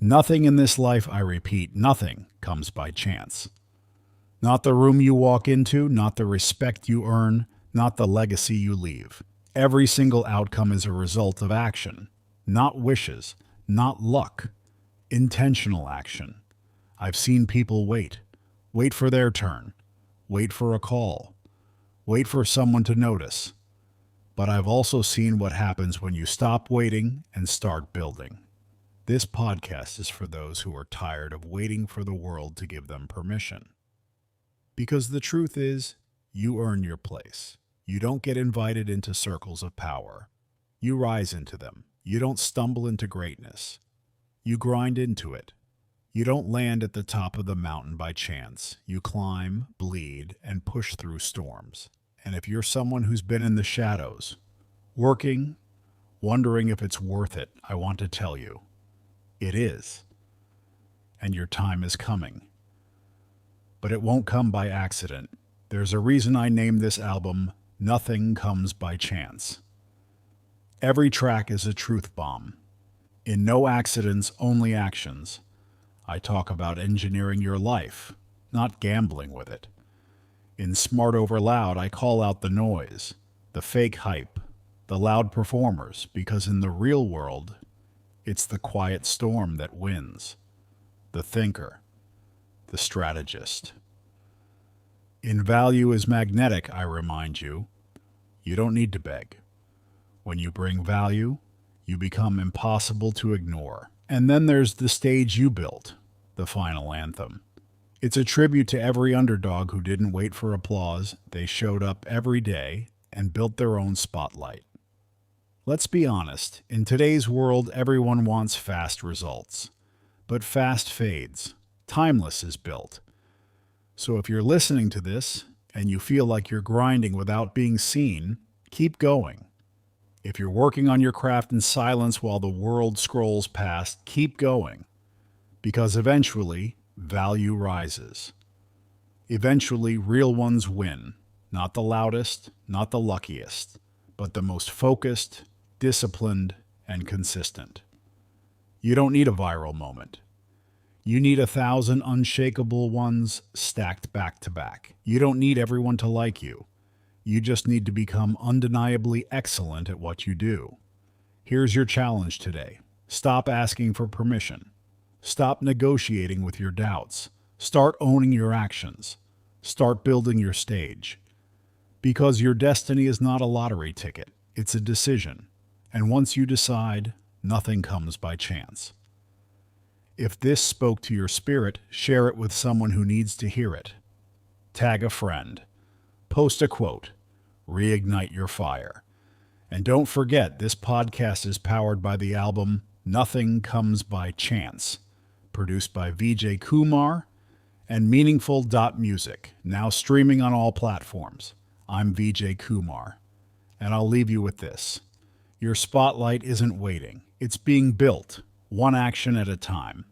Nothing in this life, I repeat, nothing comes by chance. Not the room you walk into, not the respect you earn, not the legacy you leave. Every single outcome is a result of action, not wishes, not luck, intentional action. I've seen people wait for their turn, wait for a call, wait for someone to notice. But I've also seen what happens when you stop waiting and start building. This podcast is for those who are tired of waiting for the world to give them permission. Because the truth is, you earn your place. You don't get invited into circles of power. You rise into them. You don't stumble into greatness. You grind into it. You don't land at the top of the mountain by chance. You climb, bleed, and push through storms. And if you're someone who's been in the shadows, working, wondering if it's worth it, I want to tell you, it is. And your time is coming. But it won't come by accident. There's a reason I named this album Nothing Comes by Chance. Every track is a truth bomb. In No Accidents, Only Actions, I talk about engineering your life, not gambling with it. In Smart Over Loud, I call out the noise, the fake hype, the loud performers, because in the real world, it's the quiet storm that wins, the thinker, the strategist. In Value is Magnetic, I remind you, you don't need to beg. When you bring value, you become impossible to ignore. And then there's The Stage You Built, the final anthem. It's a tribute to every underdog who didn't wait for applause. They showed up every day and built their own spotlight. Let's be honest, in today's world, everyone wants fast results. But fast fades. Timeless is built. So if you're listening to this and you feel like you're grinding without being seen, keep going. If you're working on your craft in silence while the world scrolls past, keep going. Because eventually, value rises. Eventually, real ones win. Not the loudest, not the luckiest, but the most focused, disciplined, and consistent. You don't need a viral moment. You need 1,000 unshakable ones stacked back to back. You don't need everyone to like you. You just need to become undeniably excellent at what you do. Here's your challenge today. Stop asking for permission. Stop negotiating with your doubts. Start owning your actions. Start building your stage. Because your destiny is not a lottery ticket. It's a decision. And once you decide, nothing comes by chance. If this spoke to your spirit, share it with someone who needs to hear it. Tag a friend. Post a quote. Reignite your fire. And don't forget, this podcast is powered by the album Nothing Comes by Chance, produced by VJ Kumar and Meaningful Music, now streaming on all platforms. I'm VJ Kumar, and I'll leave you with this. Your spotlight isn't waiting. It's being built, one action at a time.